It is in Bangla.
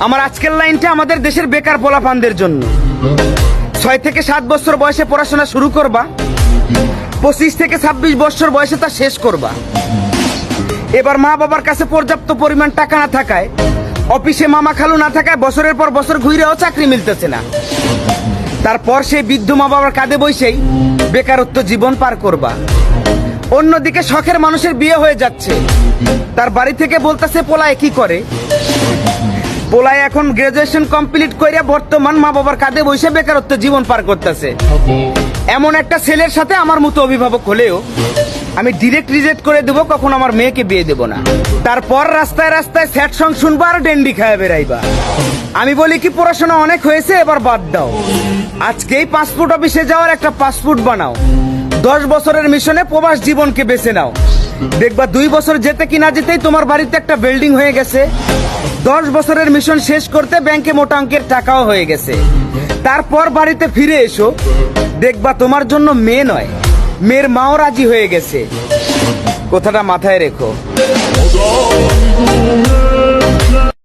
আমার আজকের লাইনটা আমাদের দেশের বেকার পোলাপানদের জন্য। 6 থেকে 7 বছর বয়সে পড়াশোনা শুরু করবা, 25 থেকে 26 বছর বয়সে তা শেষ করবা। এবার মা বাবার কাছে পর্যাপ্ত পরিমাণ টাকা না থাকায়, অফিসে মামা খালু না থাকায় বছরের পর বছর ঘুরেও চাকরি মিলতেছে না। তারপর সেই বৃদ্ধ মা বাবার কাঁধে বসেই বেকারত্ব জীবন পার করবা। অন্যদিকে শখের মানুষের বিয়ে হয়ে যাচ্ছে, তার বাড়ি থেকে বলতেছে পোলায় কি করে। পোলায় এখন গ্রাজুয়েশন কমপ্লিট কইরা বর্তমান মা বাবার কাঁধে বসে বেকারত্ব জীবন পার করতেছে। এমন একটা ছেলের সাথে আমার মতো অভিভাবক হলেও আমি ডিরেক্ট রিজেক্ট করে দেবো, কখন আমার মেয়েকে বিয়ে দেবো না। তারপর রাস্তায় রাস্তায় স্যাড সং শুনবা আর ডেন্ডি খায় বেড়াইবা। আমি বলি কি, পড়াশোনা অনেক হয়েছে, এবার বাদ দাও। আজকেই পাসপোর্ট অফিসে যাওয়ার একটা পাসপোর্ট বানাও। 10 বছরের মিশনে প্রবাস জীবনকে বেছে নাও। দেখবা 2 বছর যেতে কি না যেতেই তোমার বাড়িতে একটা বিল্ডিং হয়ে গেছে। 10 বছরের মিশন শেষ করতে ব্যাংকে মোটা অঙ্কের টাকাও হয়ে গেছে। তারপর বাড়িতে ফিরে এসো, দেখবা তোমার জন্য মেয়ে নয়, মেয়ের মাও রাজি হয়ে গেছে। কথাটা মাথায় রেখো।